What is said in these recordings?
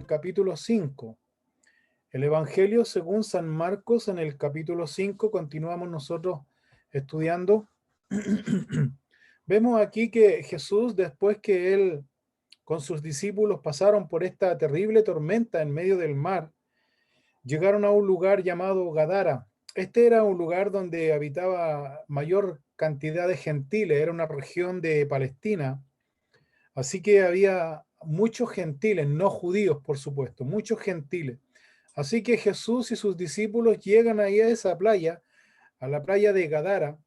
el capítulo 5. El Evangelio según San Marcos en el capítulo 5. Continuamos nosotros estudiando. Vemos aquí que Jesús, después que él con sus discípulos pasaron por esta terrible tormenta en medio del mar, llegaron a un lugar llamado Gadara. Este era un lugar donde habitaba mayor cantidad de gentiles, era una región de Palestina, así que había muchos gentiles, no judíos por supuesto, muchos gentiles. Así que Jesús y sus discípulos llegan ahí a esa playa, a la playa de Gadara,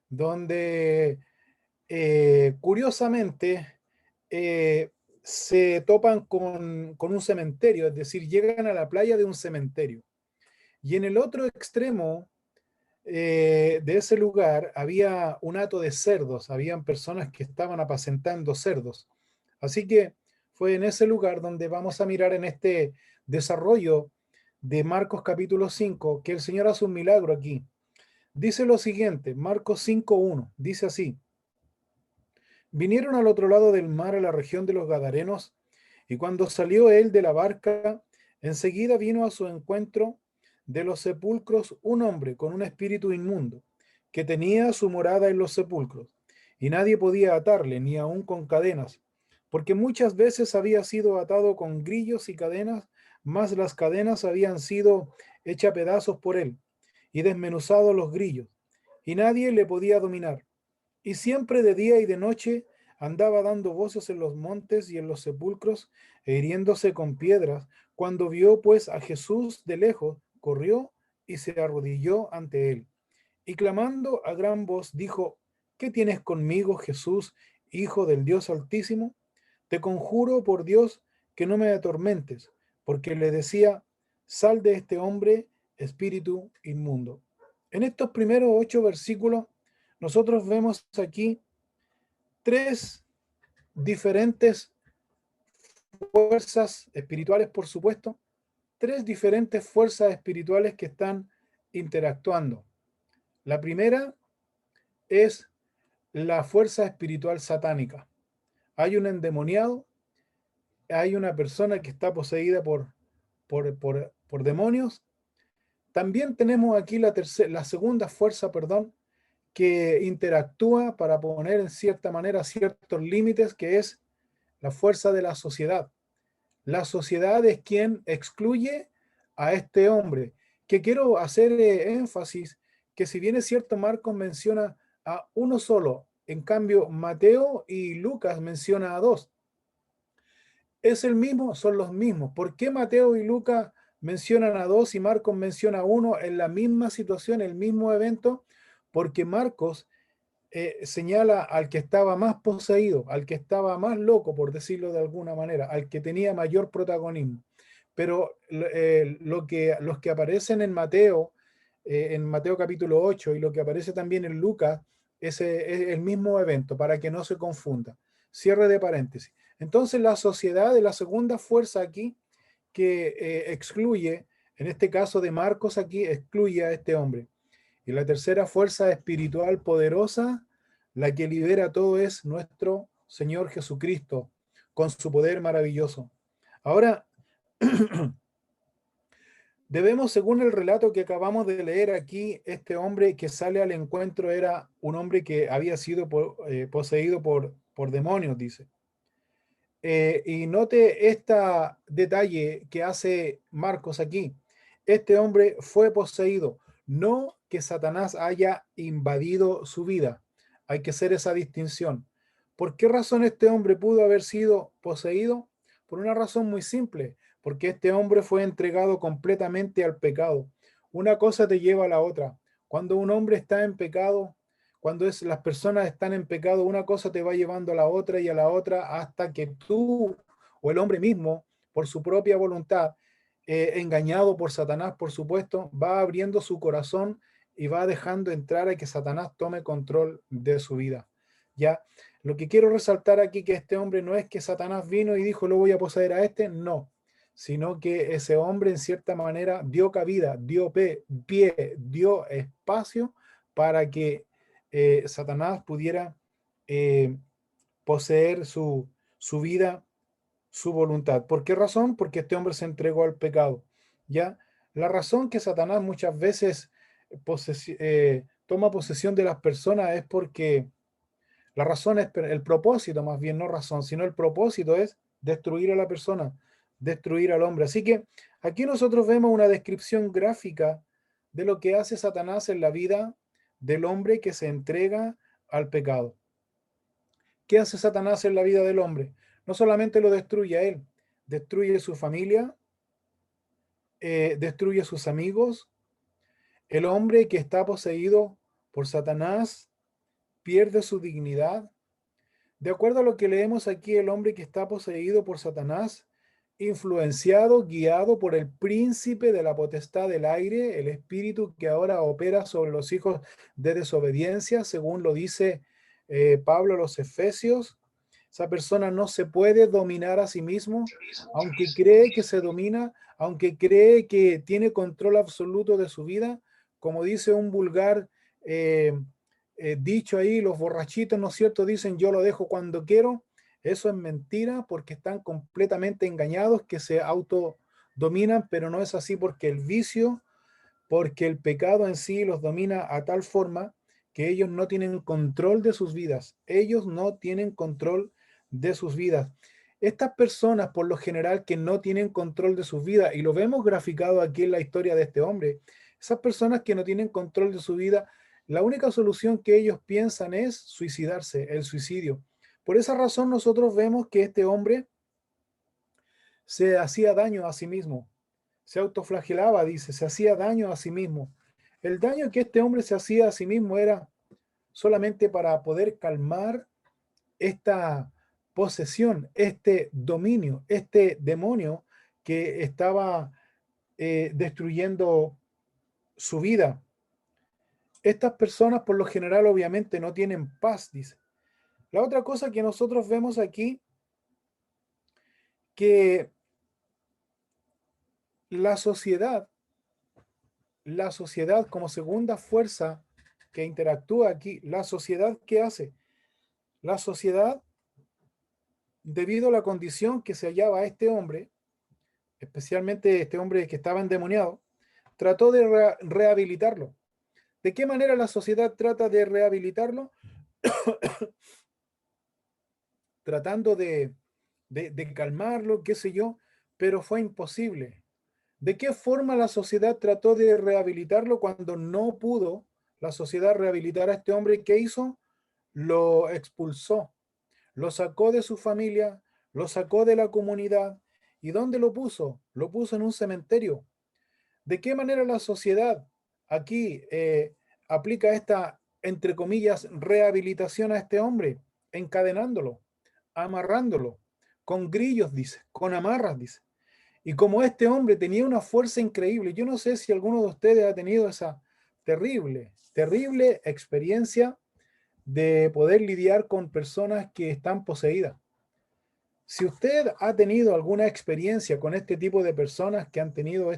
donde curiosamente se topan con un cementerio, es decir, llegan a la playa de un cementerio. Y en el otro extremo de ese lugar había un hato de cerdos, habían personas que estaban apacentando cerdos. Así que fue en ese lugar donde vamos a mirar en este desarrollo de Marcos capítulo 5 que el Señor hace un milagro aquí. Dice lo siguiente, Marcos 5:1, dice así: vinieron al otro lado del mar a la región de los Gadarenos, y cuando salió él de la barca, enseguida vino a su encuentro de los sepulcros un hombre con un espíritu inmundo, que tenía su morada en los sepulcros, y nadie podía atarle, ni aun con cadenas, porque muchas veces había sido atado con grillos y cadenas, mas las cadenas habían sido hechas pedazos por él, y desmenuzados los grillos, y nadie le podía dominar. Y siempre de día y de noche andaba dando voces en los montes y en los sepulcros, e hiriéndose con piedras. Cuando vio pues a Jesús de lejos, corrió y se arrodilló ante él. Y clamando a gran voz, dijo: ¿Qué tienes conmigo, Jesús, Hijo del Dios Altísimo? Te conjuro por Dios que no me atormentes, porque le decía: sal de este hombre, espíritu inmundo. En estos primeros 8 versículos, nosotros vemos aquí tres diferentes fuerzas espirituales, por supuesto, tres diferentes fuerzas espirituales que están interactuando. La primera es la fuerza espiritual satánica. Hay un endemoniado, hay una persona que está poseída por demonios. También tenemos aquí la segunda fuerza, que interactúa para poner en cierta manera ciertos límites, que es la fuerza de la sociedad. La sociedad es quien excluye a este hombre, que quiero hacer énfasis, que si bien es cierto, Marcos menciona a uno solo, en cambio Mateo y Lucas menciona a dos. ¿Es el mismo? Son los mismos. ¿Por qué Mateo y Lucas mencionan a dos y Marcos menciona a uno en la misma situación, el mismo evento? Porque Marcos señala al que estaba más poseído, al que estaba más loco, por decirlo de alguna manera, al que tenía mayor protagonismo. Pero los que aparecen en Mateo capítulo 8, y lo que aparece también en Lucas, es el mismo evento, para que no se confunda. Cierre de paréntesis. Entonces la sociedad es la segunda fuerza aquí que excluye, en este caso de Marcos aquí, excluye a este hombre. Y la tercera fuerza espiritual poderosa, la que libera todo, es nuestro Señor Jesucristo, con su poder maravilloso. Ahora, debemos, según el relato que acabamos de leer aquí, este hombre que sale al encuentro era un hombre que había sido poseído por demonios, dice. Y note este detalle que hace Marcos aquí. Este hombre fue poseído, no que Satanás haya invadido su vida. Hay que hacer esa distinción. ¿Por qué razón este hombre pudo haber sido poseído? Por una razón muy simple, porque este hombre fue entregado completamente al pecado. Una cosa te lleva a la otra. Cuando un hombre está en pecado, las personas están en pecado, una cosa te va llevando a la otra y a la otra, hasta que tú o el hombre mismo, por su propia voluntad, engañado por Satanás, por supuesto, va abriendo su corazón y va dejando entrar a que Satanás tome control de su vida. Ya, lo que quiero resaltar aquí, que este hombre no es que Satanás vino y dijo: lo voy a poseer a este, no, sino que ese hombre en cierta manera dio cabida, dio pie, dio espacio para que Satanás pudiera poseer su vida, su voluntad. ¿Por qué razón? Porque este hombre se entregó al pecado. ¿Ya? La razón que Satanás muchas veces toma posesión de las personas es porque la razón es el propósito, más bien no razón, sino el propósito es destruir a la persona, destruir al hombre. Así que aquí nosotros vemos una descripción gráfica de lo que hace Satanás en la vida del hombre que se entrega al pecado. ¿Qué hace Satanás en la vida del hombre? No solamente lo destruye a él, destruye su familia, destruye a sus amigos. El hombre que está poseído por Satanás pierde su dignidad. De acuerdo a lo que leemos aquí, el hombre que está poseído por Satanás, influenciado, guiado por el príncipe de la potestad del aire, el espíritu que ahora opera sobre los hijos de desobediencia, según lo dice Pablo a los Efesios. Esa persona no se puede dominar a sí mismo, aunque cree que se domina, aunque cree que tiene control absoluto de su vida, como dice un vulgar dicho ahí, los borrachitos, ¿no es cierto? Dicen yo lo dejo cuando quiero. Eso es mentira porque están completamente engañados, que se autodominan, pero no es así porque el vicio, porque el pecado en sí los domina a tal forma que ellos no tienen control de sus vidas. Ellos no tienen control de sus vidas. Estas personas, por lo general, que no tienen control de sus vidas, y lo vemos graficado aquí en la historia de este hombre, esas personas que no tienen control de su vida, la única solución que ellos piensan es suicidarse, el suicidio. Por esa razón nosotros vemos que este hombre se hacía daño a sí mismo, se autoflagelaba, dice, se hacía daño a sí mismo. El daño que este hombre se hacía a sí mismo era solamente para poder calmar esta posesión, este dominio, este demonio que estaba destruyendo su vida. Estas personas por lo general obviamente no tienen paz, dice. La otra cosa que nosotros vemos aquí, que la sociedad, la sociedad como segunda fuerza que interactúa aquí, la sociedad, ¿qué hace? La sociedad, debido a la condición que se hallaba este hombre, especialmente este hombre que estaba endemoniado, trató de rehabilitarlo. ¿De qué manera la sociedad trata de rehabilitarlo? Tratando de calmarlo, qué sé yo, pero fue imposible. ¿De qué forma la sociedad trató de rehabilitarlo cuando no pudo la sociedad rehabilitar a este hombre? ¿Qué hizo? Lo expulsó, lo sacó de su familia, lo sacó de la comunidad. ¿Y dónde lo puso? Lo puso en un cementerio. ¿De qué manera la sociedad aquí aplica esta, entre comillas, rehabilitación a este hombre? Encadenándolo, amarrándolo, con grillos, dice, con amarras, dice. Y como este hombre tenía una fuerza increíble, yo no sé si alguno de ustedes ha tenido esa terrible, terrible experiencia de poder lidiar con personas que están poseídas. Si usted ha tenido alguna experiencia con este tipo de personas que han tenido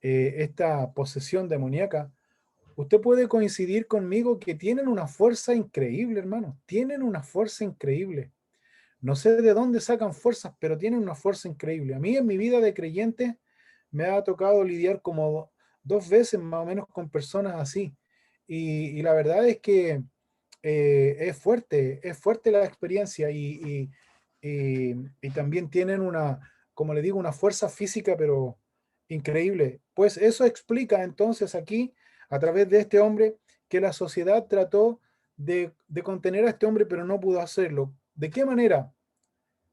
esta posesión demoníaca, usted puede coincidir conmigo que tienen una fuerza increíble, hermano. Tienen una fuerza increíble. No sé de dónde sacan fuerzas, pero tienen una fuerza increíble. A mí en mi vida de creyente me ha tocado lidiar como dos veces más o menos con personas así. Y la verdad es que es fuerte la experiencia y también tienen una, como le digo, una fuerza física, pero increíble. Pues eso explica entonces aquí, a través de este hombre, que la sociedad trató de contener a este hombre, pero no pudo hacerlo. ¿De qué manera?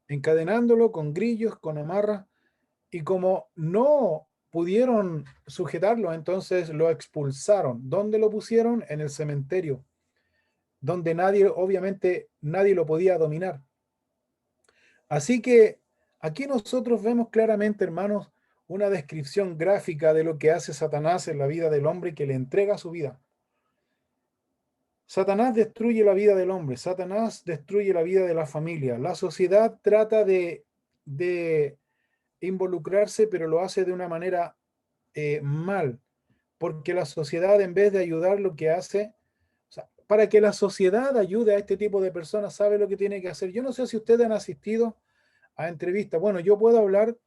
Encadenándolo con grillos, con amarras, y como no pudieron sujetarlo, entonces lo expulsaron. ¿Dónde lo pusieron? En el cementerio, donde nadie, obviamente, nadie lo podía dominar. Así que aquí nosotros vemos claramente, hermanos, una descripción gráfica de lo que hace Satanás en la vida del hombre que le entrega su vida. Satanás destruye la vida del hombre, Satanás destruye la vida de la familia. La sociedad trata de involucrarse, pero lo hace de una manera mal, porque la sociedad en vez de ayudar lo que hace, o sea, para que la sociedad ayude a este tipo de personas, sabe lo que tiene que hacer. Yo no sé si ustedes han asistido a entrevistas. Bueno, yo puedo hablar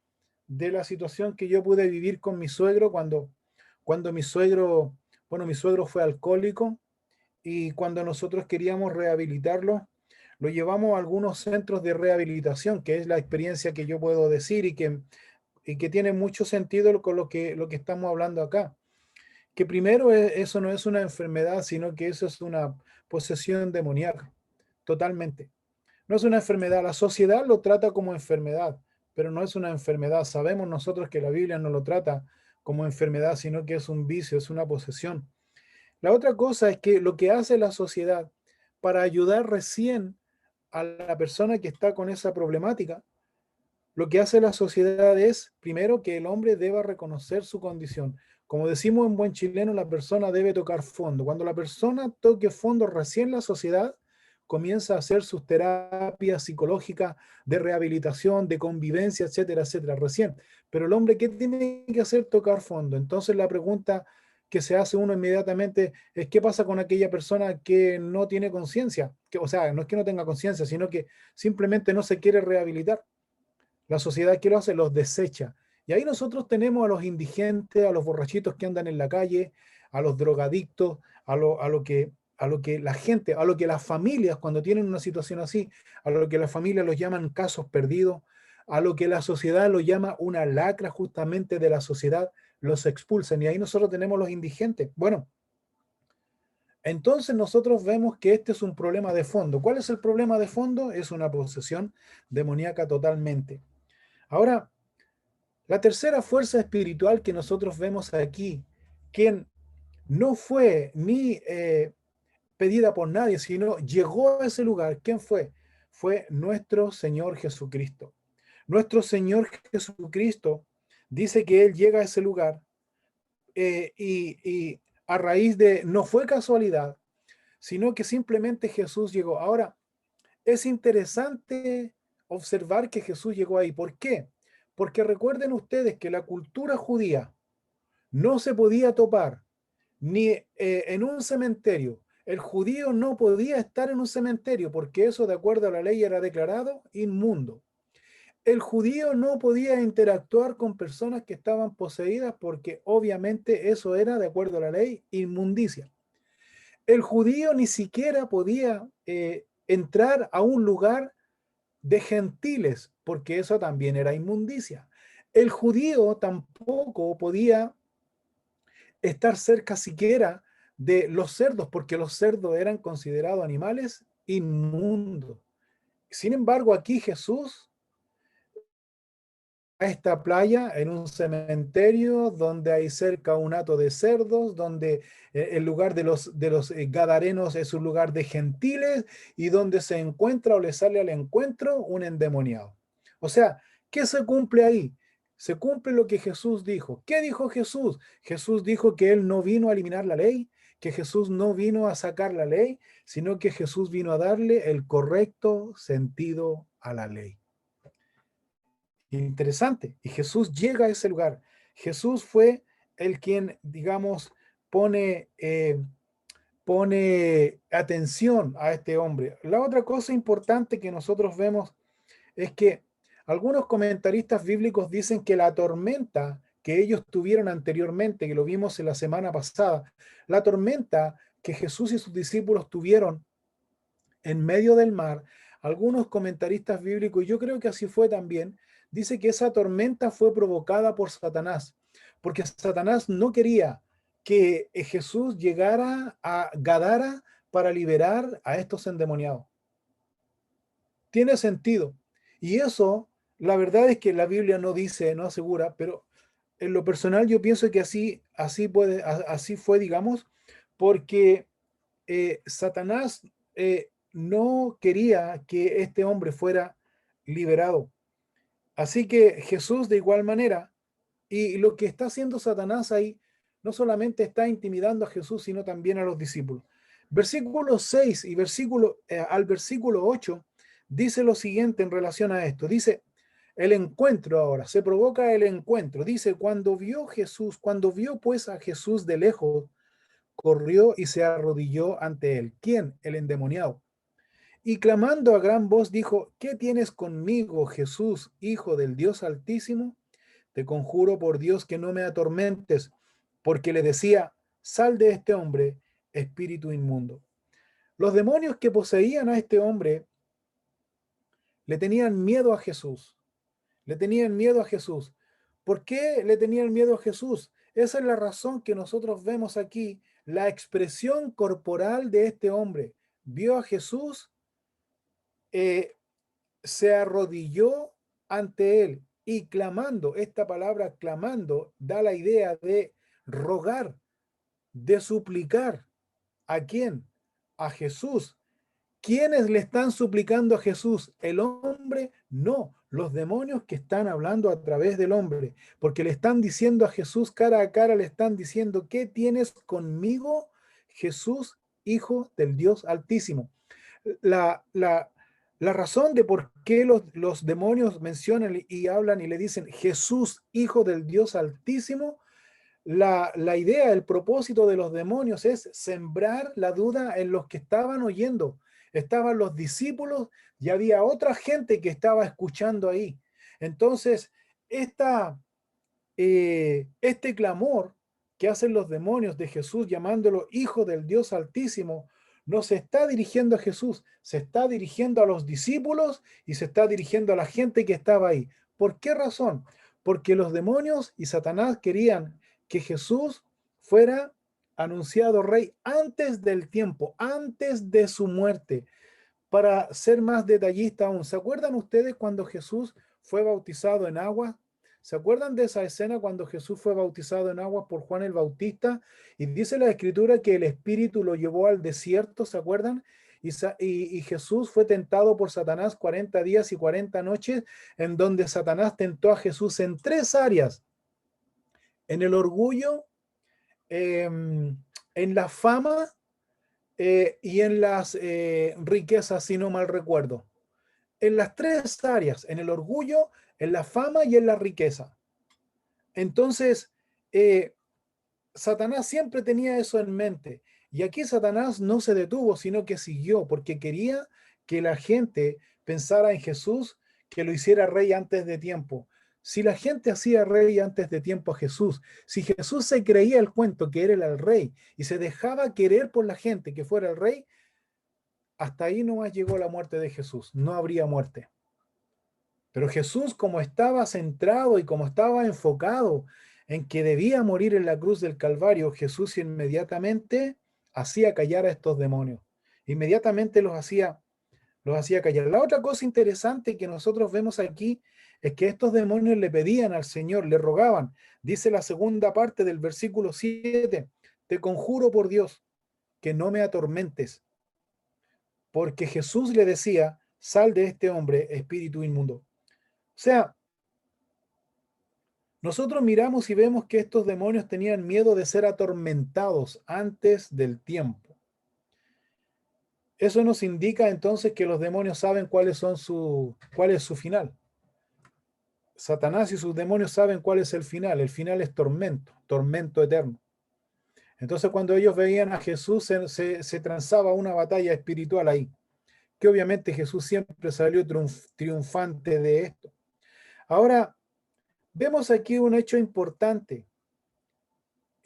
de la situación que yo pude vivir con mi suegro cuando mi suegro, bueno, mi suegro fue alcohólico y cuando nosotros queríamos rehabilitarlo, lo llevamos a algunos centros de rehabilitación, que es la experiencia que yo puedo decir y que tiene mucho sentido con lo que estamos hablando acá. Que primero eso no es una enfermedad, sino que eso es una posesión demoníaca, totalmente. No es una enfermedad, la sociedad lo trata como enfermedad, pero no es una enfermedad. Sabemos nosotros que la Biblia no lo trata como enfermedad, sino que es un vicio, es una posesión. La otra cosa es que lo que hace la sociedad para ayudar recién a la persona que está con esa problemática, lo que hace la sociedad es, primero, que el hombre deba reconocer su condición. Como decimos en buen chileno, la persona debe tocar fondo. Cuando la persona toque fondo, recién la sociedad comienza a hacer sus terapias psicológicas de rehabilitación, de convivencia, etcétera, etcétera, recién. Pero el hombre, ¿qué tiene que hacer? Tocar fondo. Entonces la pregunta que se hace uno inmediatamente es ¿qué pasa con aquella persona que no tiene conciencia? O sea, no es que no tenga conciencia, sino que simplemente no se quiere rehabilitar. La sociedad, ¿qué lo hace? Los desecha. Y ahí nosotros tenemos a los indigentes, a los borrachitos que andan en la calle, a los drogadictos, a lo que la gente, a lo que las familias, cuando tienen una situación así, a lo que las familias los llaman casos perdidos, a lo que la sociedad lo llama una lacra justamente de la sociedad, los expulsan. Y ahí nosotros tenemos los indigentes. Bueno, entonces nosotros vemos que este es un problema de fondo. ¿Cuál es el problema de fondo? Es una posesión demoníaca totalmente. Ahora, la tercera fuerza espiritual que nosotros vemos aquí, quien no fue ni pedida por nadie, sino llegó a ese lugar, ¿quién fue? Fue nuestro Señor Jesucristo. Nuestro Señor Jesucristo dice que Él llega a ese lugar y a raíz de, no fue casualidad, sino que simplemente Jesús llegó. Ahora, es interesante observar que Jesús llegó ahí. ¿Por qué? Porque recuerden ustedes que la cultura judía no se podía topar ni en un cementerio. El judío no podía estar en un cementerio porque eso, de acuerdo a la ley, era declarado inmundo. El judío no podía interactuar con personas que estaban poseídas porque obviamente eso era, de acuerdo a la ley, inmundicia. El judío ni siquiera podía entrar a un lugar de gentiles, porque eso también era inmundicia. El judío tampoco podía estar cerca siquiera de los cerdos, porque los cerdos eran considerados animales inmundos. Sin embargo, aquí Jesús a esta playa en un cementerio donde hay cerca un hato de cerdos, donde el lugar de los gadarenos es un lugar de gentiles y donde se encuentra o le sale al encuentro un endemoniado. O sea, ¿qué se cumple ahí? Se cumple lo que Jesús dijo. ¿Qué dijo Jesús? Jesús dijo que él no vino a eliminar la ley, que Jesús no vino a sacar la ley, sino que Jesús vino a darle el correcto sentido a la ley. Interesante. Y Jesús llega a ese lugar. Jesús fue el quien, digamos, pone atención a este hombre. La otra cosa importante que nosotros vemos es que algunos comentaristas bíblicos dicen que la tormenta que ellos tuvieron anteriormente, que lo vimos en la semana pasada, la tormenta que Jesús y sus discípulos tuvieron en medio del mar, algunos comentaristas bíblicos, y yo creo que así fue también, dice que esa tormenta fue provocada por Satanás, porque Satanás no quería que Jesús llegara a Gadara para liberar a estos endemoniados. Tiene sentido. Y eso, la verdad es que la Biblia no dice, no asegura, pero en lo personal yo pienso que así fue, digamos, porque Satanás no quería que este hombre fuera liberado. Así que Jesús de igual manera, y lo que está haciendo Satanás ahí, no solamente está intimidando a Jesús, sino también a los discípulos. Versículo 6 y al versículo 8 dice lo siguiente en relación a esto. Dice, el encuentro ahora, se provoca el encuentro. Dice, cuando vio pues a Jesús de lejos, corrió y se arrodilló ante él. ¿Quién? El endemoniado. Y clamando a gran voz dijo, ¿qué tienes conmigo, Jesús, Hijo del Dios Altísimo? Te conjuro por Dios que no me atormentes, porque le decía, sal de este hombre, espíritu inmundo. Los demonios que poseían a este hombre le tenían miedo a Jesús, le tenían miedo a Jesús. ¿Por qué le tenían miedo a Jesús? Esa es la razón que nosotros vemos aquí, la expresión corporal de este hombre. Vio a Jesús, eh, se arrodilló ante él y clamando, esta palabra clamando da la idea de rogar, de suplicar. ¿A quién? A Jesús. ¿Quiénes le están suplicando a Jesús? ¿El hombre? No, los demonios que están hablando a través del hombre, porque le están diciendo a Jesús cara a cara, le están diciendo, ¿qué tienes conmigo, Jesús, Hijo del Dios Altísimo? La, la, la razón de por qué los demonios mencionan y hablan y le dicen, Jesús, Hijo del Dios Altísimo, la idea, el propósito de los demonios es sembrar la duda en los que estaban oyendo. Estaban los discípulos y había otra gente que estaba escuchando ahí. Entonces, este clamor que hacen los demonios de Jesús llamándolo Hijo del Dios Altísimo, no se está dirigiendo a Jesús, se está dirigiendo a los discípulos y se está dirigiendo a la gente que estaba ahí. ¿Por qué razón? Porque los demonios y Satanás querían que Jesús fuera anunciado rey antes del tiempo, antes de su muerte. Para ser más detallista aún, ¿se acuerdan ustedes cuando Jesús fue bautizado en agua? ¿Se acuerdan de esa escena cuando Jesús fue bautizado en agua por Juan el Bautista? Y dice la Escritura que el Espíritu lo llevó al desierto, ¿se acuerdan? Y Jesús fue tentado por Satanás 40 días y 40 noches, en donde Satanás tentó a Jesús en tres áreas: en el orgullo, en la fama y en las riquezas, si no mal recuerdo. En las tres áreas, en el orgullo, en la fama y en la riqueza. Entonces, eh, Satanás siempre tenía eso en mente. Y aquí Satanás no se detuvo, sino que siguió, porque quería que la gente pensara en Jesús, que lo hiciera rey antes de tiempo. Si la gente hacía rey antes de tiempo a Jesús, si Jesús se creía el cuento que era el rey y se dejaba querer por la gente que fuera el rey, hasta ahí nomás llegó la muerte de Jesús. No habría muerte. Pero Jesús, como estaba centrado y como estaba enfocado en que debía morir en la cruz del Calvario, Jesús inmediatamente hacía callar a estos demonios. Inmediatamente los hacía callar. La otra cosa interesante que nosotros vemos aquí es que estos demonios le pedían al Señor, le rogaban. Dice la segunda parte del versículo 7, te conjuro por Dios que no me atormentes, porque Jesús le decía, sal de este hombre, espíritu inmundo. O sea, nosotros miramos y vemos que estos demonios tenían miedo de ser atormentados antes del tiempo. Eso nos indica entonces que los demonios saben cuál es su final. Satanás y sus demonios saben cuál es el final. El final es tormento, tormento eterno. Entonces cuando ellos veían a Jesús se transaba una batalla espiritual ahí, que obviamente Jesús siempre salió triunfante de esto. Ahora, vemos aquí un hecho importante,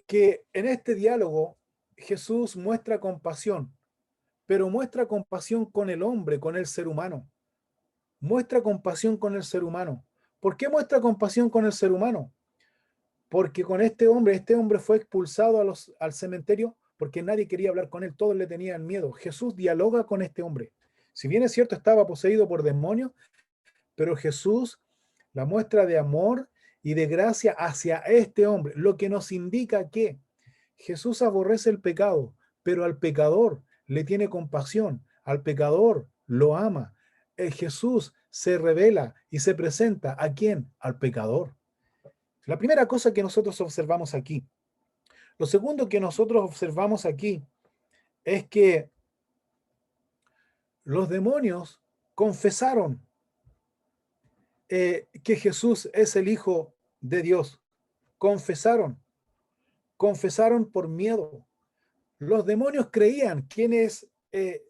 que en este diálogo Jesús muestra compasión, pero muestra compasión con el hombre, con el ser humano. Muestra compasión con el ser humano. ¿Por qué muestra compasión con el ser humano? Porque con este hombre fue expulsado al cementerio porque nadie quería hablar con él, todos le tenían miedo. Jesús dialoga con este hombre. Si bien es cierto, estaba poseído por demonios, pero Jesús, la muestra de amor y de gracia hacia este hombre, lo que nos indica que Jesús aborrece el pecado, pero al pecador le tiene compasión, al pecador lo ama. Jesús se revela y se presenta ¿a quién? Al pecador. La primera cosa que nosotros observamos aquí. Lo segundo que nosotros observamos aquí es que los demonios confesaron que Jesús es el Hijo de Dios. Confesaron, confesaron por miedo. Los demonios creían quién es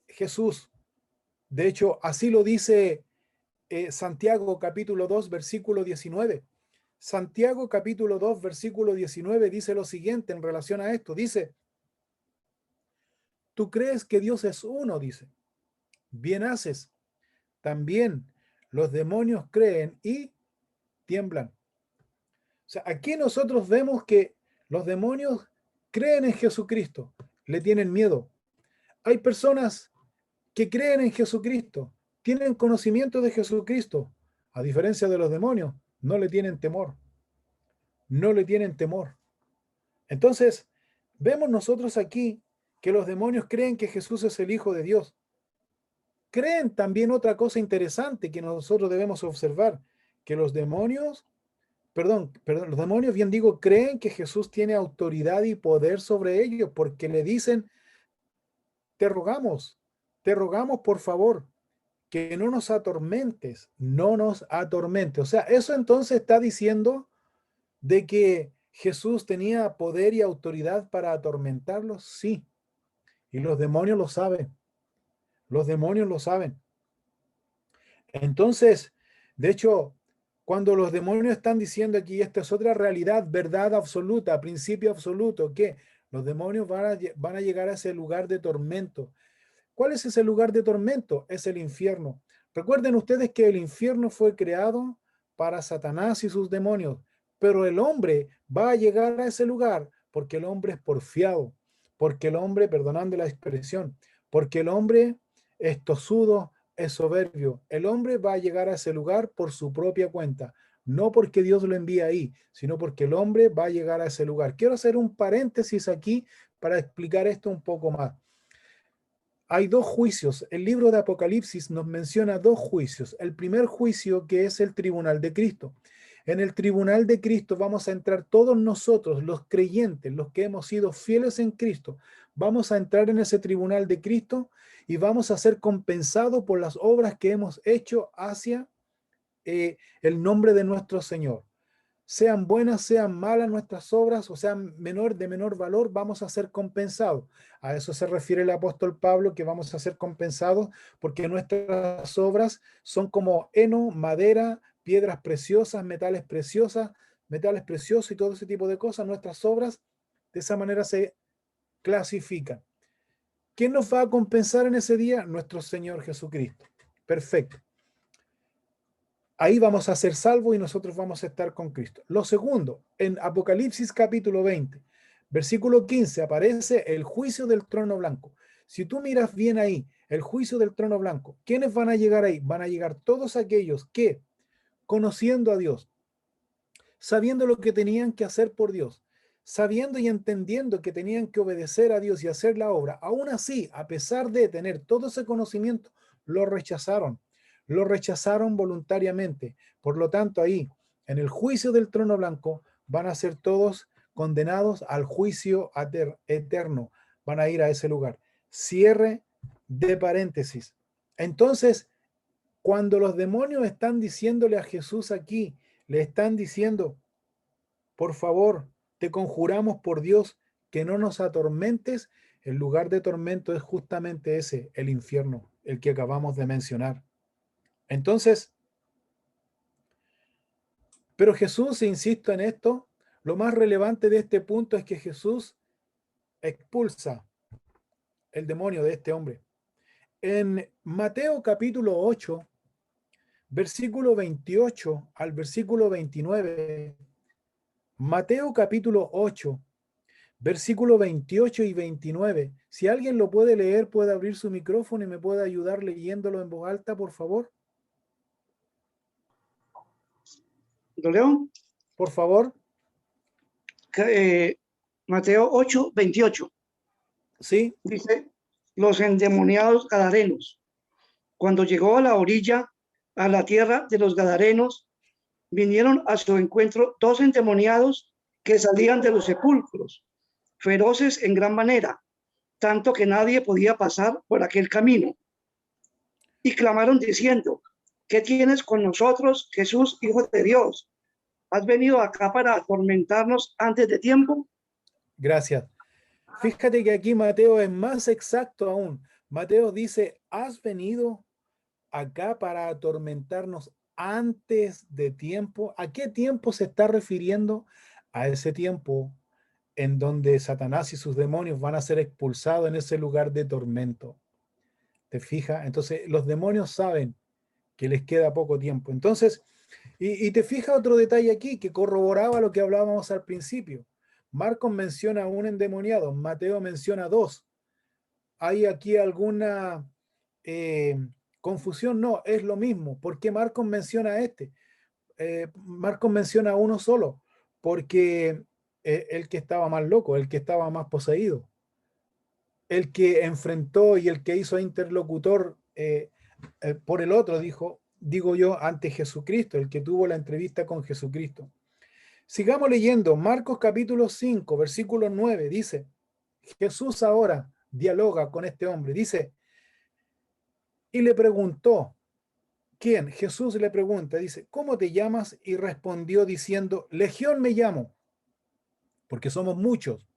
Jesús. De hecho, así lo dice Santiago capítulo 2, versículo 19. Santiago capítulo 2, versículo 19 dice lo siguiente en relación a esto. Dice, tú crees que Dios es uno, dice. Bien haces. También los demonios creen y tiemblan. O sea, aquí nosotros vemos que los demonios creen en Jesucristo, le tienen miedo. Hay personas que creen en Jesucristo, tienen conocimiento de Jesucristo, a diferencia de los demonios, no le tienen temor, no le tienen temor. Entonces, vemos nosotros aquí que los demonios creen que Jesús es el Hijo de Dios. Creen también otra cosa interesante que nosotros debemos observar, que los demonios, los demonios, bien digo, creen que Jesús tiene autoridad y poder sobre ellos, porque le dicen, te rogamos por favor, que no nos atormentes, no nos atormentes. O sea, eso entonces está diciendo de que Jesús tenía poder y autoridad para atormentarlos, sí. Y los demonios lo saben, los demonios lo saben. Entonces, de hecho, cuando los demonios están diciendo aquí, esta es otra realidad, verdad absoluta, principio absoluto, que los demonios van a llegar a ese lugar de tormento. ¿Cuál es ese lugar de tormento? Es el infierno. Recuerden ustedes que el infierno fue creado para Satanás y sus demonios, pero el hombre va a llegar a ese lugar porque el hombre es porfiado, porque el hombre, perdonando la expresión, porque el hombre es tosudo, es soberbio. El hombre va a llegar a ese lugar por su propia cuenta, no porque Dios lo envía ahí, sino porque el hombre va a llegar a ese lugar. Quiero hacer un paréntesis aquí para explicar esto un poco más. Hay dos juicios. El libro de Apocalipsis nos menciona dos juicios. El primer juicio, que es el tribunal de Cristo. En el tribunal de Cristo vamos a entrar todos nosotros, los creyentes, los que hemos sido fieles en Cristo. Vamos a entrar en ese tribunal de Cristo y vamos a ser compensados por las obras que hemos hecho hacia el nombre de nuestro Señor. Sean buenas, sean malas nuestras obras, o sean de menor valor, vamos a ser compensados. A eso se refiere el apóstol Pablo, que vamos a ser compensados porque nuestras obras son como heno, madera, piedras preciosas, metales preciosos y todo ese tipo de cosas. Nuestras obras de esa manera se clasifican. ¿Quién nos va a compensar en ese día? Nuestro Señor Jesucristo. Perfecto. Ahí vamos a ser salvos y nosotros vamos a estar con Cristo. Lo segundo, en Apocalipsis capítulo 20, versículo 15, aparece el juicio del trono blanco. Si tú miras bien ahí, el juicio del trono blanco, ¿quiénes van a llegar ahí? Van a llegar todos aquellos que, conociendo a Dios, sabiendo lo que tenían que hacer por Dios, sabiendo y entendiendo que tenían que obedecer a Dios y hacer la obra, aún así, a pesar de tener todo ese conocimiento, lo rechazaron. Lo rechazaron voluntariamente. Por lo tanto, ahí, en el juicio del trono blanco, van a ser todos condenados al juicio eterno. Van a ir a ese lugar. Cierre de paréntesis. Entonces, cuando los demonios están diciéndole a Jesús aquí, le están diciendo, por favor, te conjuramos por Dios que no nos atormentes, el lugar de tormento es justamente ese, el infierno, el que acabamos de mencionar. Entonces, pero Jesús, insisto en esto, lo más relevante de este punto es que Jesús expulsa el demonio de este hombre. En Mateo capítulo 8, versículo 28 al versículo 29, Mateo capítulo 8, versículo 28 y 29, si alguien lo puede leer, puede abrir su micrófono y me puede ayudar leyéndolo en voz alta, por favor. ¿Lo leo? Por favor. Mateo 8, 28. Sí. Dice, los endemoniados gadarenos. Cuando llegó a la orilla, a la tierra de los gadarenos, vinieron a su encuentro dos endemoniados que salían de los sepulcros, feroces en gran manera, tanto que nadie podía pasar por aquel camino. Y clamaron diciendo, ¿qué tienes con nosotros, Jesús, Hijo de Dios? ¿Has venido acá para atormentarnos antes de tiempo? Gracias. Fíjate que aquí Mateo es más exacto aún. Mateo dice, ¿has venido acá para atormentarnos antes de tiempo. ¿A qué tiempo se está refiriendo? A ese tiempo en donde Satanás y sus demonios van a ser expulsados en ese lugar de tormento. ¿Te fijas? Entonces los demonios saben que les queda poco tiempo. Entonces, y te fijas otro detalle aquí que corroboraba lo que hablábamos al principio. Marcos menciona a un endemoniado, Mateo menciona dos. ¿Hay aquí alguna confusión? No, es lo mismo. ¿Por qué Marcos menciona a este? Marcos menciona a uno solo, porque el que estaba más loco, el que estaba más poseído, el que enfrentó y el que hizo interlocutor por el otro, digo yo, ante Jesucristo, el que tuvo la entrevista con Jesucristo. Sigamos leyendo, Marcos capítulo 5, versículo 9, dice, Jesús ahora dialoga con este hombre, dice, y le preguntó, ¿quién? Jesús le pregunta, dice, ¿cómo te llamas? Y respondió diciendo, Legión me llamo, porque somos muchos.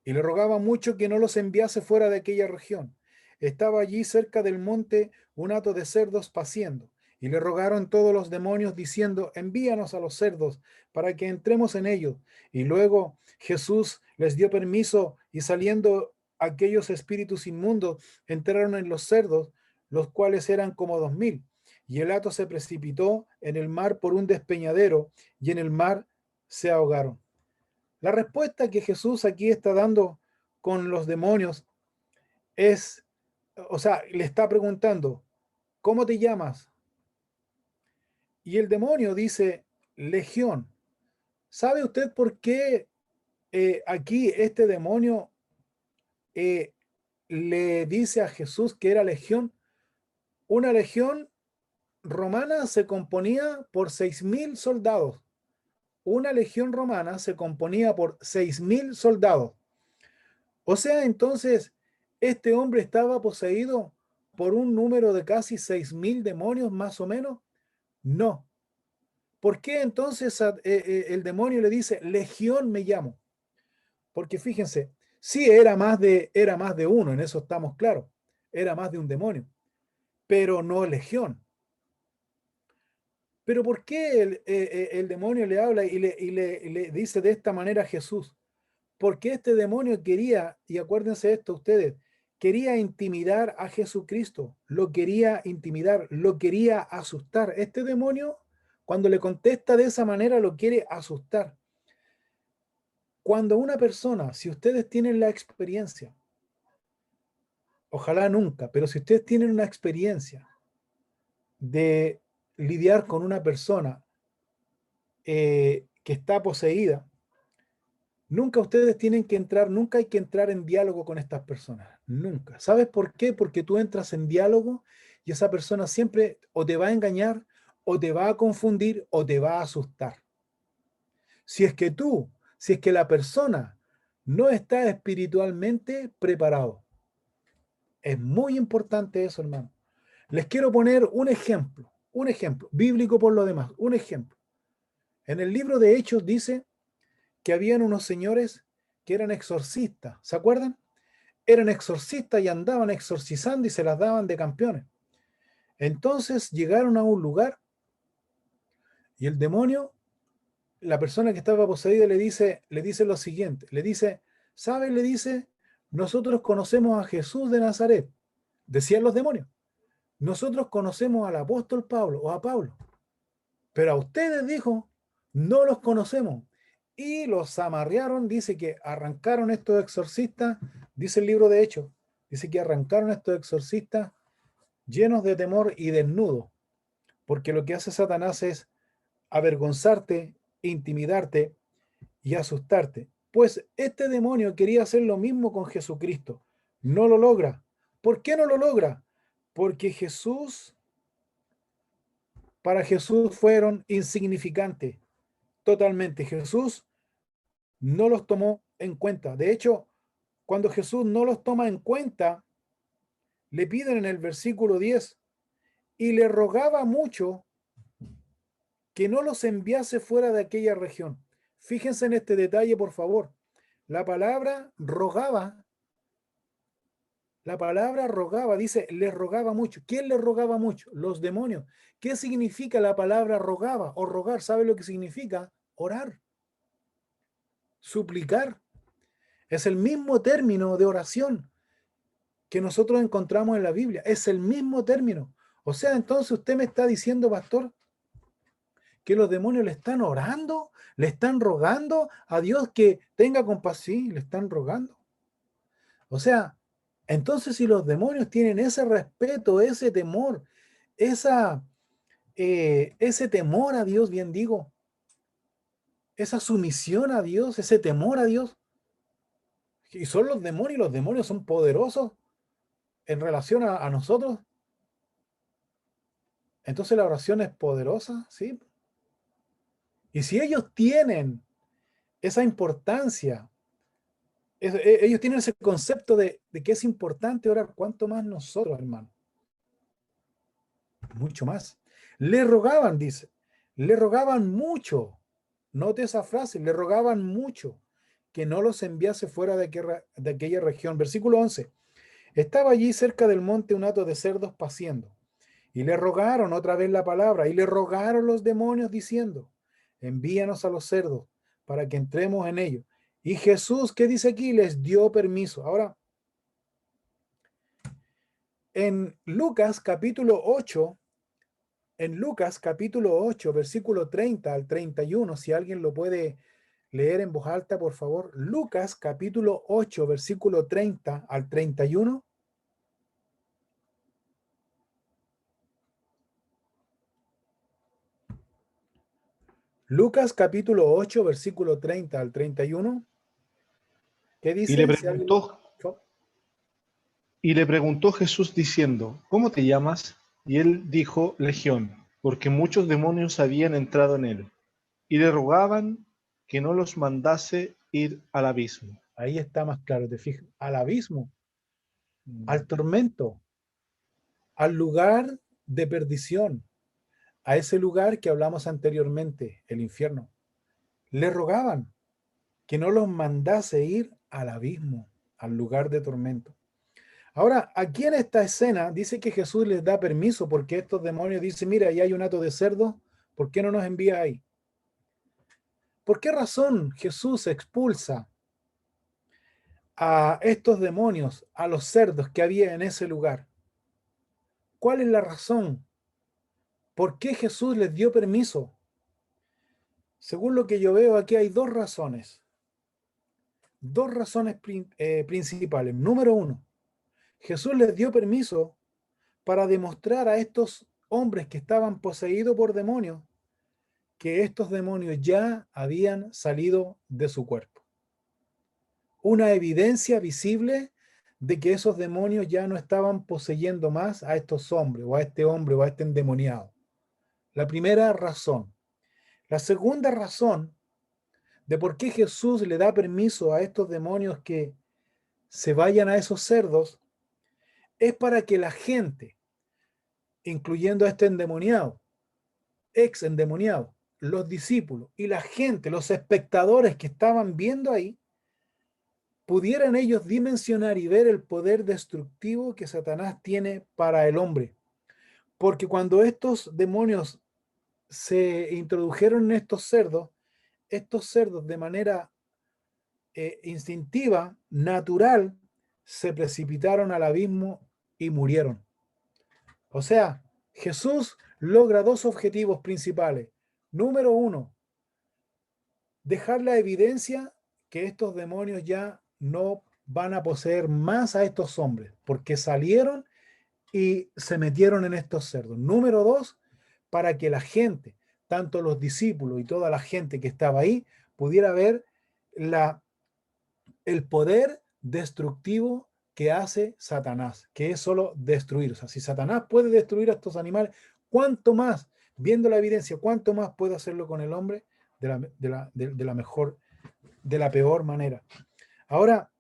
Y le rogaba mucho que no los enviase fuera de aquella región. Estaba allí cerca del monte un hato de cerdos paciendo, y le rogaron todos los demonios diciendo, envíanos a los cerdos para que entremos en ellos. Y luego Jesús les dio permiso, y saliendo aquellos espíritus inmundos entraron en los cerdos, los cuales eran como 2000. Y el hato se precipitó en el mar por un despeñadero, y en el mar se ahogaron. La respuesta que Jesús aquí está dando con los demonios es, o sea, le está preguntando, ¿cómo te llamas? Y el demonio dice, Legión. ¿Sabe usted por qué aquí este demonio eh, le dice a Jesús que era legión? Una legión romana se componía por 6.000 soldados. Una legión romana se componía por 6.000 soldados. O sea, entonces, este hombre estaba poseído por un número de casi 6.000 demonios, más o menos. No. ¿Por qué entonces el demonio le dice, Legión me llamo? Porque fíjense, sí era más de uno, en eso estamos claros. Era más de un demonio, pero no legión. Pero ¿por qué el demonio le habla y le dice de esta manera a Jesús? Porque este demonio quería, y acuérdense esto ustedes, quería intimidar a Jesucristo, lo quería intimidar, lo quería asustar. Este demonio, cuando le contesta de esa manera, lo quiere asustar. Cuando una persona, si ustedes tienen la experiencia, ojalá nunca, pero si ustedes tienen una experiencia de lidiar con una persona que está poseída, nunca ustedes tienen que entrar, nunca hay que entrar en diálogo con estas personas, nunca. ¿Sabes por qué? Porque tú entras en diálogo y esa persona siempre o te va a engañar, o te va a confundir, o te va a asustar. Si es que tú, si es que la persona no está espiritualmente preparado. Es muy importante eso, hermano. Les quiero poner un ejemplo, bíblico por lo demás, un ejemplo. En el libro de Hechos dice que habían unos señores que eran exorcistas, ¿se acuerdan? Eran exorcistas y andaban exorcizando y se las daban de campeones. Entonces llegaron a un lugar y el demonio, la persona que estaba poseída le dice lo siguiente, le dice, ¿sabes? Le dice, nosotros conocemos a Jesús de Nazaret, decían los demonios. Nosotros conocemos al apóstol Pablo o a Pablo, pero a ustedes, dijo, no los conocemos. Y los amarrearon, dice que arrancaron estos exorcistas, dice el libro de Hechos, dice que arrancaron estos exorcistas llenos de temor y desnudos, porque lo que hace Satanás es avergonzarte, intimidarte y asustarte. Pues este demonio quería hacer lo mismo con Jesucristo. No lo logra. ¿Por qué no lo logra? Porque para Jesús fueron insignificantes. Totalmente. Jesús no los tomó en cuenta. De hecho, cuando Jesús no los toma en cuenta, le piden en el versículo 10, y le rogaba mucho que no los enviase fuera de aquella región. Fíjense en este detalle, por favor. La palabra rogaba La palabra rogaba, dice, le rogaba mucho. ¿Quién le rogaba mucho? Los demonios. ¿Qué significa la palabra rogaba o rogar? ¿Sabe lo que significa? Orar, suplicar. Es el mismo término de oración que nosotros encontramos en la Biblia. Es el mismo término. O sea, entonces usted me está diciendo, pastor, que los demonios le están orando, le están rogando a Dios que tenga compasión. Sí, le están rogando. O sea, entonces si los demonios tienen ese respeto, ese temor, esa, ese temor a Dios, bien digo, esa sumisión a Dios, ese temor a Dios, y son los demonios son poderosos en relación a nosotros, entonces la oración es poderosa, ¿sí? Y si ellos tienen esa importancia, ellos tienen ese concepto de que es importante orar, ¿cuánto más nosotros, hermano? Mucho más. Le rogaban, dice, le rogaban mucho. Note esa frase, le rogaban mucho que no los enviase fuera de aquella región. Versículo 11. Estaba allí cerca del monte un hato de cerdos paciendo, y le rogaron otra vez la palabra, y le rogaron los demonios diciendo, envíanos a los cerdos para que entremos en ellos. Y Jesús, ¿qué dice aquí? Les dio permiso. Ahora, en Lucas capítulo 8, versículo 30 al 31, si alguien lo puede leer en voz alta, por favor. Lucas capítulo 8, versículo 30 al 31. Lucas capítulo 8, versículo 30 al 31. ¿Qué Y le dice? Si alguien lo... preguntó, y le preguntó Jesús diciendo, ¿cómo te llamas? Y él dijo, Legión, porque muchos demonios habían entrado en él, y le rogaban que no los mandase ir al abismo. Ahí está más claro, te fijas. Al abismo, al tormento, al lugar de perdición, a ese lugar que hablamos anteriormente, el infierno. Le rogaban que no los mandase ir al abismo, al lugar de tormento. Ahora, aquí en esta escena dice que Jesús les da permiso porque estos demonios dicen, mira, ahí hay un hato de cerdo, ¿por qué no nos envía ahí? ¿Por qué razón Jesús expulsa a estos demonios, a los cerdos que había en ese lugar? ¿Cuál es la razón? ¿Por qué Jesús les dio permiso? Según lo que yo veo aquí hay dos razones principales. Número uno, Jesús les dio permiso para demostrar a estos hombres que estaban poseídos por demonios que estos demonios ya habían salido de su cuerpo. Una evidencia visible de que esos demonios ya no estaban poseyendo más a estos hombres o a este endemoniado. La primera razón. La segunda razón de por qué Jesús le da permiso a estos demonios que se vayan a esos cerdos es para que la gente, incluyendo a este endemoniado, ex endemoniado, los discípulos y la gente, los espectadores que estaban viendo ahí, pudieran ellos dimensionar y ver el poder destructivo que Satanás tiene para el hombre. Porque cuando estos demonios se introdujeron en estos cerdos de manera instintiva, natural, se precipitaron al abismo y murieron. O sea, Jesús logra dos objetivos principales. Número uno, dejar la evidencia que estos demonios ya no van a poseer más a estos hombres, porque salieron y se metieron en estos cerdos. Número dos, para que la gente, tanto los discípulos y toda la gente que estaba ahí, pudiera ver el poder destructivo que hace Satanás, que es solo destruir. O sea, si Satanás puede destruir a estos animales, ¿cuánto más, viendo la evidencia, cuánto más puede hacerlo con el hombre de la mejor, de la peor manera? Ahora,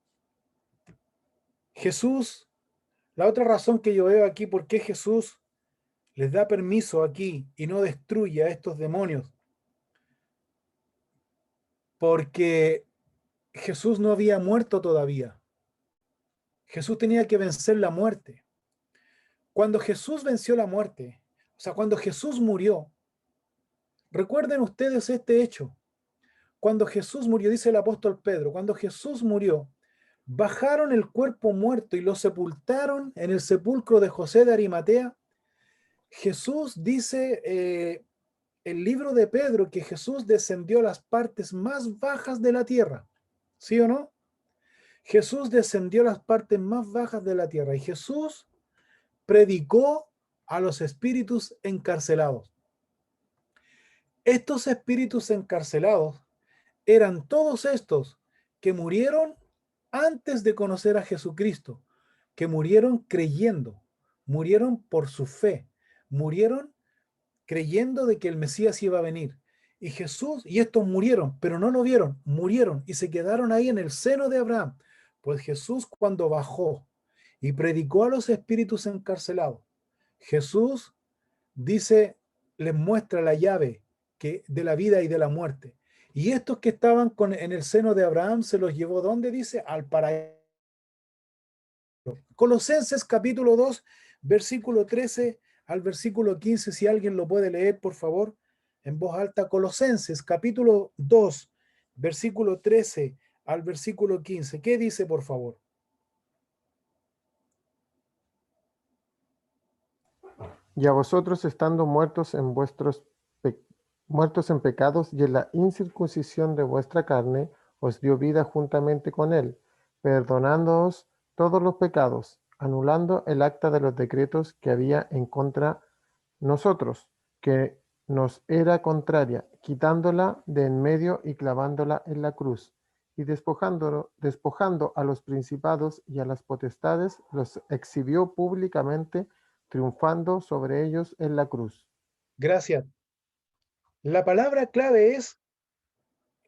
Jesús, la otra razón que yo veo aquí, por qué Jesús les da permiso aquí y no destruye a estos demonios, porque Jesús no había muerto todavía. Jesús tenía que vencer la muerte. Cuando Jesús venció la muerte, o sea, cuando Jesús murió, recuerden ustedes este hecho. Cuando Jesús murió, dice el apóstol Pedro, cuando Jesús murió, bajaron el cuerpo muerto y lo sepultaron en el sepulcro de José de Arimatea. Jesús dice, el libro de Pedro, que Jesús descendió a las partes más bajas de la tierra. ¿Sí o no? Jesús descendió a las partes más bajas de la tierra y Jesús predicó a los espíritus encarcelados. Estos espíritus encarcelados eran todos estos que murieron antes de conocer a Jesucristo, que murieron creyendo, murieron por su fe, murieron creyendo de que el Mesías iba a venir. Y Jesús, y estos murieron, pero no lo vieron, murieron y se quedaron ahí en el seno de Abraham. Pues Jesús, cuando bajó y predicó a los espíritus encarcelados, Jesús dice, les muestra la llave de la vida y de la muerte. Y estos que estaban en el seno de Abraham se los llevó, ¿dónde dice? Al paraíso. Colosenses capítulo 2, versículo 13 al versículo 15, si alguien lo puede leer, por favor, en voz alta. Colosenses capítulo 2, versículo 13 al versículo 15. ¿Qué dice, por favor? Y a vosotros, estando muertos en muertos en pecados y en la incircuncisión de vuestra carne, os dio vida juntamente con él, perdonándoos todos los pecados, anulando el acta de los decretos que había en contra nosotros, que nos era contraria, quitándola de en medio y clavándola en la cruz, y despojando a los principados y a las potestades, los exhibió públicamente, triunfando sobre ellos en la cruz. Gracias. La palabra clave es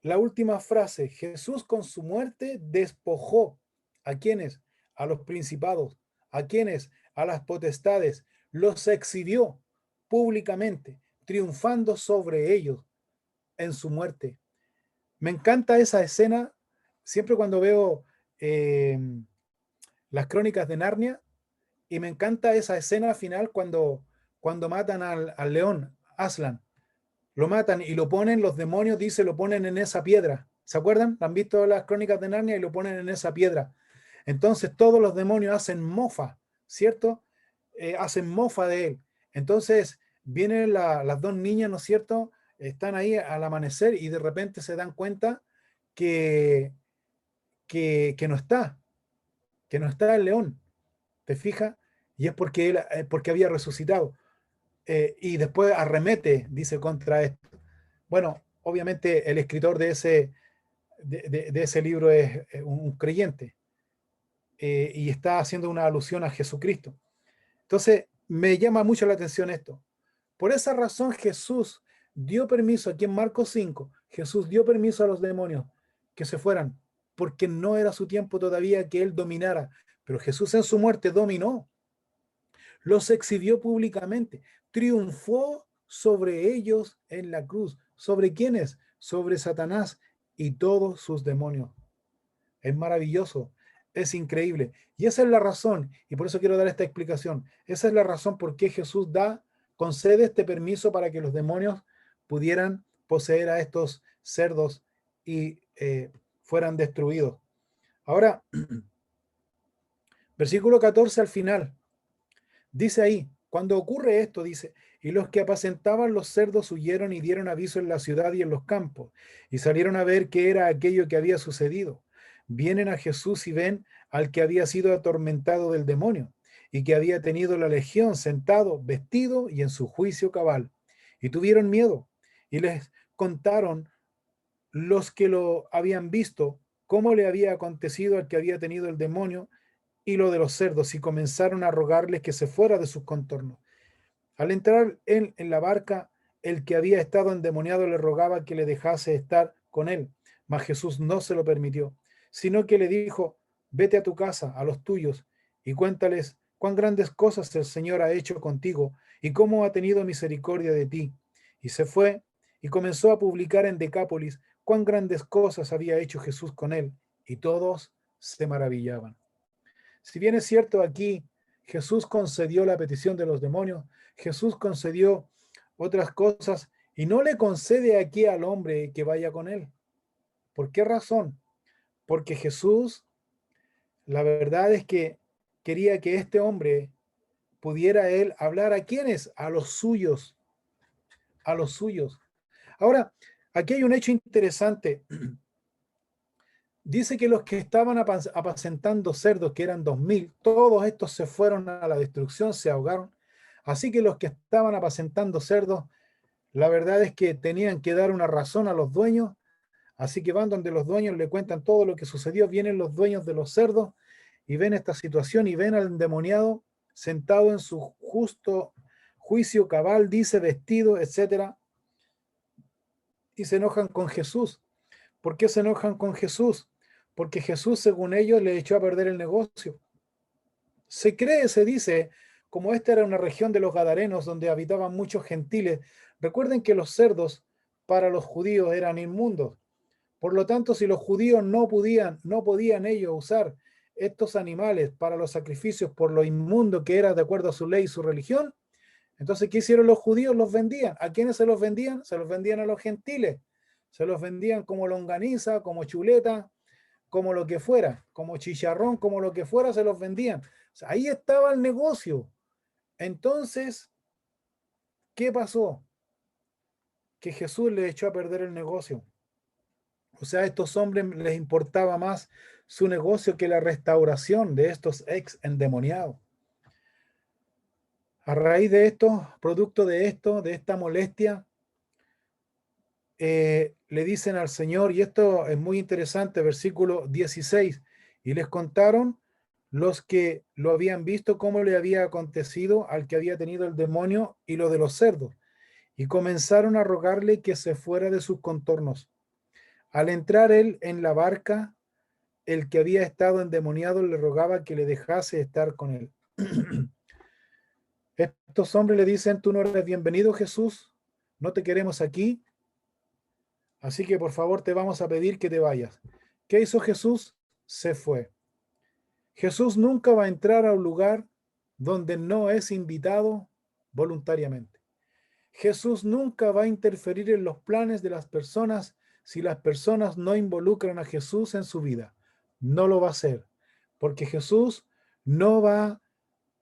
la última frase. Jesús con su muerte despojó. ¿A quiénes? A los principados. ¿A quiénes? A las potestades. Los exhibió públicamente, triunfando sobre ellos en su muerte. Me encanta esa escena. Siempre cuando veo las crónicas de Narnia, y me encanta esa escena final cuando matan al león, Aslan. Lo matan y lo ponen, los demonios, dice, lo ponen en esa piedra. ¿Se acuerdan? ¿Han visto las crónicas de Narnia? Y lo ponen en esa piedra. Entonces todos los demonios hacen mofa, ¿cierto? Hacen mofa de él. Entonces vienen las dos niñas, ¿no es cierto? Están ahí al amanecer y de repente se dan cuenta que no está el león. ¿Te fijas? Y es porque había resucitado. Y después arremete, dice, contra esto. Bueno, obviamente el escritor de ese libro es un creyente y está haciendo una alusión a Jesucristo. Entonces, me llama mucho la atención esto. Por esa razón Jesús dio permiso, aquí en Marcos 5, Jesús dio permiso a los demonios que se fueran, porque no era su tiempo todavía que él dominara. Pero Jesús en su muerte dominó, los exhibió públicamente, triunfó sobre ellos en la cruz. ¿Sobre quiénes? Sobre Satanás y todos sus demonios. Es maravilloso, es increíble. Y esa es la razón, y por eso quiero dar esta explicación. Esa es la razón por qué Jesús concede este permiso para que los demonios pudieran poseer a estos cerdos y fueran destruidos. Ahora, versículo 14 al final. Dice ahí, cuando ocurre esto, dice, y los que apacentaban los cerdos huyeron y dieron aviso en la ciudad y en los campos, y salieron a ver qué era aquello que había sucedido. Vienen a Jesús y ven al que había sido atormentado del demonio, y que había tenido la legión sentado, vestido y en su juicio cabal. Y tuvieron miedo, y les contaron los que lo habían visto, cómo le había acontecido al que había tenido el demonio, y lo de los cerdos, y comenzaron a rogarles que se fuera de sus contornos. Al entrar él en la barca, el que había estado endemoniado le rogaba que le dejase estar con él, mas Jesús no se lo permitió, sino que le dijo, vete a tu casa, a los tuyos, y cuéntales cuán grandes cosas el Señor ha hecho contigo, y cómo ha tenido misericordia de ti. Y se fue, y comenzó a publicar en Decápolis cuán grandes cosas había hecho Jesús con él, y todos se maravillaban. Si bien es cierto aquí, Jesús concedió la petición de los demonios, Jesús concedió otras cosas y no le concede aquí al hombre que vaya con él. ¿Por qué razón? Porque Jesús, la verdad es que quería que este hombre pudiera él hablar a quienes, a los suyos, a los suyos. Ahora, aquí hay un hecho interesante. Dice que los que estaban apacentando cerdos, que eran 2000, todos estos se fueron a la destrucción, se ahogaron. Así que los que estaban apacentando cerdos, la verdad es que tenían que dar una razón a los dueños. Así que van donde los dueños le cuentan todo lo que sucedió. Vienen los dueños de los cerdos y ven esta situación y ven al endemoniado sentado en su justo juicio cabal, dice, vestido, etcétera, y se enojan con Jesús. ¿Por qué se enojan con Jesús? Porque Jesús, según ellos, le echó a perder el negocio. Se cree, se dice, como esta era una región de los Gadarenos donde habitaban muchos gentiles. Recuerden que los cerdos para los judíos eran inmundos. Por lo tanto, si los judíos no podían ellos usar estos animales para los sacrificios por lo inmundo que era de acuerdo a su ley y su religión, entonces, ¿qué hicieron los judíos? Los vendían. ¿A quiénes se los vendían? Se los vendían a los gentiles. Se los vendían como longaniza, como chuleta, como lo que fuera, como chicharrón, como lo que fuera, se los vendían. O sea, ahí estaba el negocio. Entonces, ¿qué pasó? Que Jesús les echó a perder el negocio. O sea, a estos hombres les importaba más su negocio que la restauración de estos ex endemoniados. A raíz de esto, producto de esto, de esta molestia, le dicen al Señor, y esto es muy interesante, versículo 16, y les contaron los que lo habían visto cómo le había acontecido al que había tenido el demonio y lo de los cerdos, y comenzaron a rogarle que se fuera de sus contornos. Al entrar él en la barca, el que había estado endemoniado le rogaba que le dejase estar con él. Estos hombres le dicen, tú no eres bienvenido, Jesús, no te queremos aquí, así que por favor te vamos a pedir que te vayas. ¿Qué hizo Jesús? Se fue. Jesús nunca va a entrar a un lugar donde no es invitado voluntariamente. Jesús nunca va a interferir en los planes de las personas si las personas no involucran a Jesús en su vida. No lo va a hacer, porque Jesús no va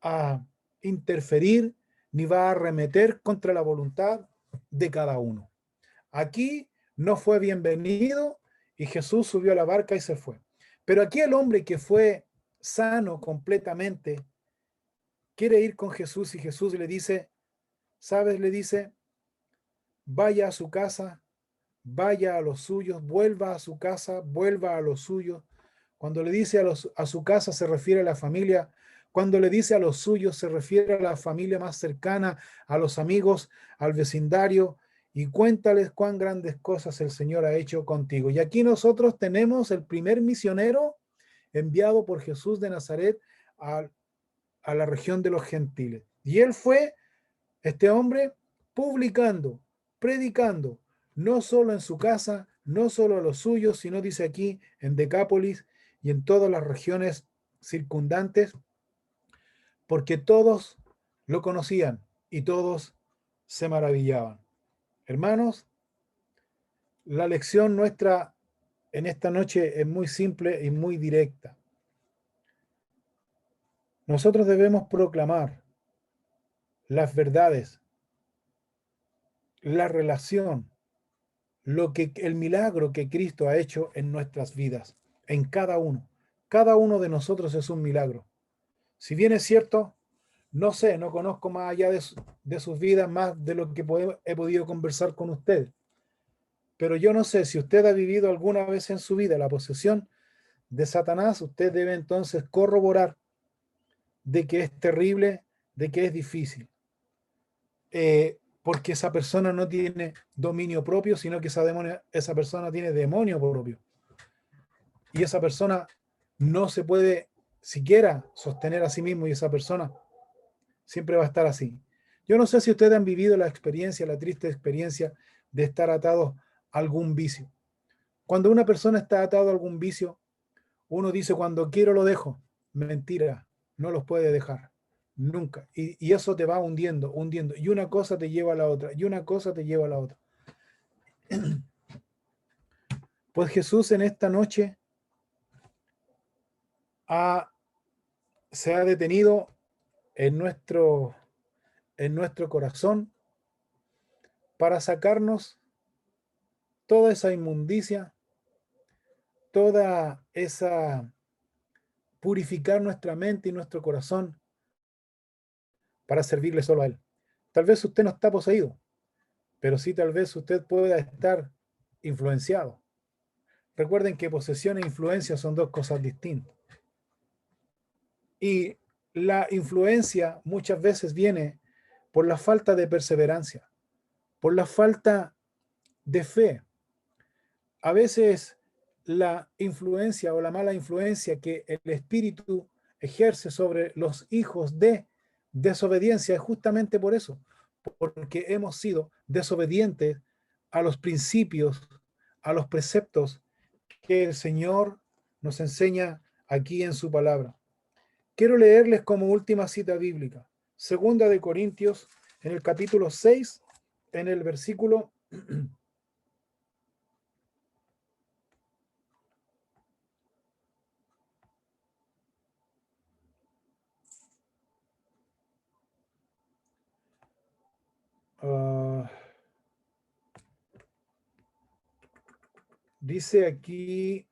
a interferir ni va a arremeter contra la voluntad de cada uno. Aquí no fue bienvenido y Jesús subió a la barca y se fue. Pero aquí el hombre que fue sano completamente quiere ir con Jesús y Jesús le dice, ¿sabes? Le dice, vaya a su casa, vaya a los suyos, vuelva a su casa, vuelva a los suyos. Cuando le dice a su casa se refiere a la familia. Cuando le dice a los suyos se refiere a la familia más cercana, a los amigos, al vecindario, y cuéntales cuán grandes cosas el Señor ha hecho contigo. Y aquí nosotros tenemos el primer misionero enviado por Jesús de Nazaret a la región de los gentiles. Y él fue, este hombre, publicando, predicando, no solo en su casa, no solo a los suyos, sino dice aquí en Decápolis y en todas las regiones circundantes, porque todos lo conocían y todos se maravillaban. Hermanos, la lección nuestra en esta noche es muy simple y muy directa. Nosotros debemos proclamar las verdades, la relación, el milagro que Cristo ha hecho en nuestras vidas, en cada uno. Cada uno de nosotros es un milagro. Si bien es cierto, no sé, no conozco más allá de sus vidas, más de lo que he podido conversar con usted. Pero yo no sé, si usted ha vivido alguna vez en su vida la posesión de Satanás, usted debe entonces corroborar de que es terrible, de que es difícil. Porque esa persona no tiene dominio propio, sino que esa persona tiene demonio propio. Y esa persona no se puede siquiera sostener a sí mismo y esa persona siempre va a estar así. Yo no sé si ustedes han vivido la experiencia, la triste experiencia de estar atados a algún vicio. Cuando una persona está atado a algún vicio, uno dice, cuando quiero lo dejo, mentira, no los puede dejar, nunca. Y eso te va hundiendo, hundiendo. Y una cosa te lleva a la otra, y una cosa te lleva a la otra. Pues Jesús en esta noche se ha detenido en nuestro corazón para sacarnos toda esa inmundicia, toda esa, purificar nuestra mente y nuestro corazón para servirle solo a Él. Tal vez usted no está poseído, pero sí tal vez usted pueda estar influenciado. Recuerden que posesión e influencia son dos cosas distintas. Y la influencia muchas veces viene por la falta de perseverancia, por la falta de fe. A veces la influencia o la mala influencia que el espíritu ejerce sobre los hijos de desobediencia es justamente por eso, porque hemos sido desobedientes a los principios, a los preceptos que el Señor nos enseña aquí en su palabra. Quiero leerles como última cita bíblica, 2 Corintios, en el capítulo 6, en el versículo dice aquí,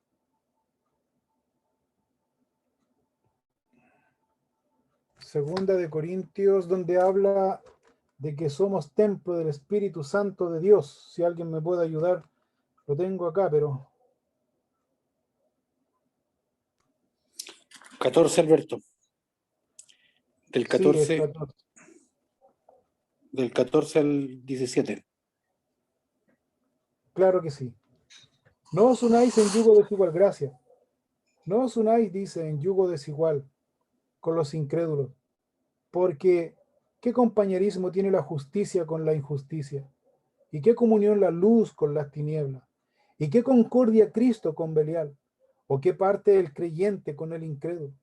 Segunda de Corintios, donde habla de que somos templo del Espíritu Santo de Dios. Si alguien me puede ayudar, lo tengo acá, pero... 14, Alberto. Del Sí, el 14, 14. del 14 al 17. Claro que sí. No os unáis en yugo desigual, gracias. No os unáis, dice, en yugo desigual con los incrédulos, porque ¿qué compañerismo tiene la justicia con la injusticia? ¿Y qué comunión la luz con las tinieblas? ¿Y qué concordia Cristo con Belial? ¿O qué parte el creyente con el incrédulo?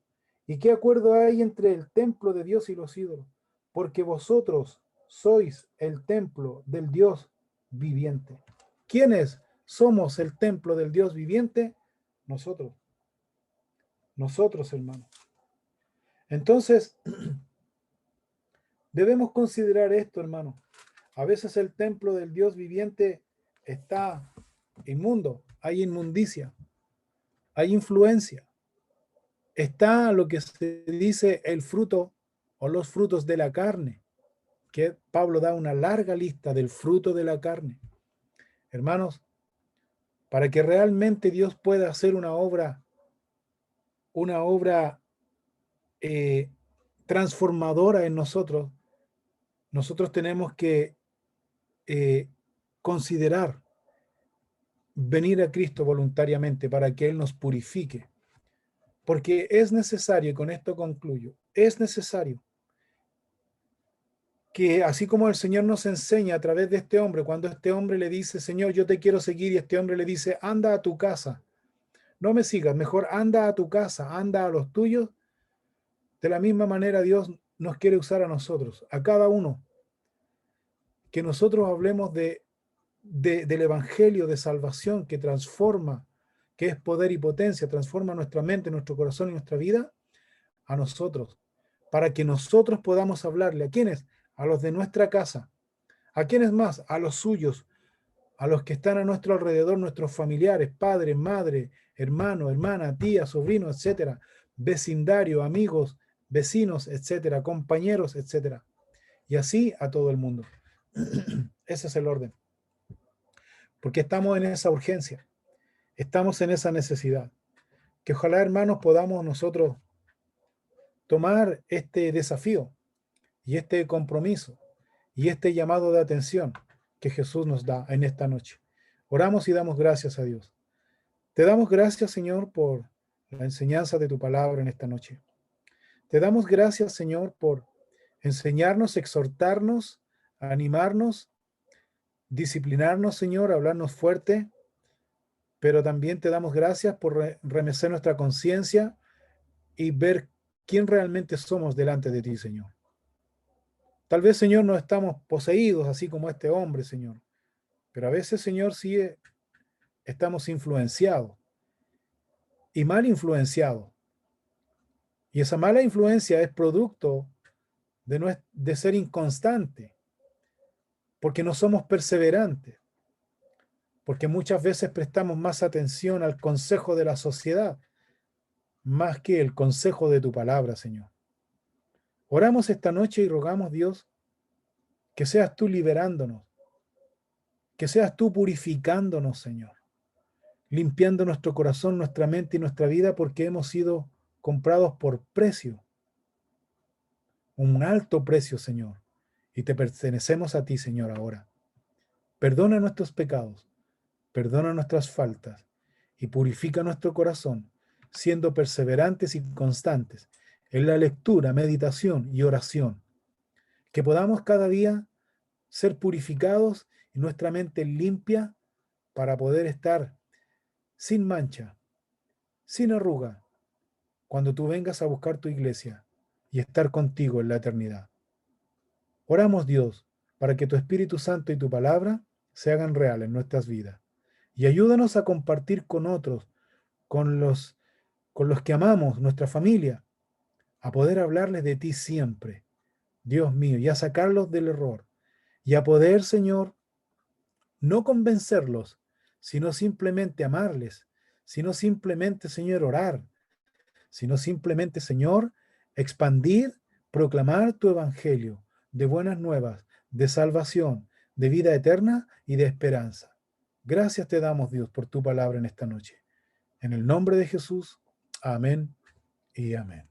¿Y qué acuerdo hay entre el templo de Dios y los ídolos? Porque vosotros sois el templo del Dios viviente. ¿Quiénes somos el templo del Dios viviente? Nosotros. Nosotros, hermanos. Entonces, debemos considerar esto, hermano. A veces el templo del Dios viviente está inmundo, hay inmundicia, hay influencia. Está lo que se dice el fruto o los frutos de la carne, que Pablo da una larga lista del fruto de la carne. Hermanos, para que realmente Dios pueda hacer una obra transformadora en nosotros, nosotros tenemos que considerar venir a Cristo voluntariamente para que Él nos purifique. Porque es necesario, y con esto concluyo, es necesario que así como el Señor nos enseña a través de este hombre, cuando este hombre le dice, Señor, yo te quiero seguir, y este hombre le dice, anda a tu casa, no me sigas, mejor anda a tu casa, anda a los tuyos, de la misma manera Dios nos quiere usar a nosotros, a cada uno, que nosotros hablemos del evangelio de salvación que transforma, que es poder y potencia, transforma nuestra mente, nuestro corazón y nuestra vida, a nosotros, para que nosotros podamos hablarle. ¿A quiénes? A los de nuestra casa. ¿A quiénes más? A los suyos, a los que están a nuestro alrededor, nuestros familiares, padres, madre, hermano, hermana, tía, sobrino, etcétera, vecindario, amigos, vecinos, etcétera, compañeros, etcétera. Y así a todo el mundo. Ese es el orden. Porque estamos en esa urgencia, estamos en esa necesidad. Que ojalá, hermanos, podamos nosotros tomar este desafío y este compromiso y este llamado de atención que Jesús nos da en esta noche. Oramos y damos gracias a Dios. Te damos gracias, Señor, por la enseñanza de tu palabra en esta noche. Te damos gracias, Señor, por enseñarnos, exhortarnos, animarnos, disciplinarnos, Señor, hablarnos fuerte, pero también te damos gracias por remecer nuestra conciencia y ver quién realmente somos delante de ti, Señor. Tal vez, Señor, no estamos poseídos así como este hombre, Señor, pero a veces, Señor, sí estamos influenciados y mal influenciados. Y esa mala influencia es producto de ser inconstante, porque no somos perseverantes, porque muchas veces prestamos más atención al consejo de la sociedad, más que el consejo de tu palabra, Señor. Oramos esta noche y rogamos, Dios, que seas tú liberándonos, que seas tú purificándonos, Señor, limpiando nuestro corazón, nuestra mente y nuestra vida, porque hemos sido comprados por precio, un alto precio, Señor, y te pertenecemos a ti, Señor, ahora. Perdona nuestros pecados, perdona nuestras faltas y purifica nuestro corazón, siendo perseverantes y constantes en la lectura, meditación y oración. Que podamos cada día ser purificados y nuestra mente limpia para poder estar sin mancha, sin arruga, cuando tú vengas a buscar tu iglesia y estar contigo en la eternidad. Oramos, Dios, para que tu Espíritu Santo y tu palabra se hagan real en nuestras vidas. Y ayúdanos a compartir con otros, con los que amamos, nuestra familia, a poder hablarles de ti siempre, Dios mío, y a sacarlos del error. Y a poder, Señor, no convencerlos, sino simplemente amarles, sino simplemente, Señor, orar, sino simplemente, Señor, expandir, proclamar tu evangelio de buenas nuevas, de salvación, de vida eterna y de esperanza. Gracias te damos, Dios, por tu palabra en esta noche. En el nombre de Jesús, amén y amén.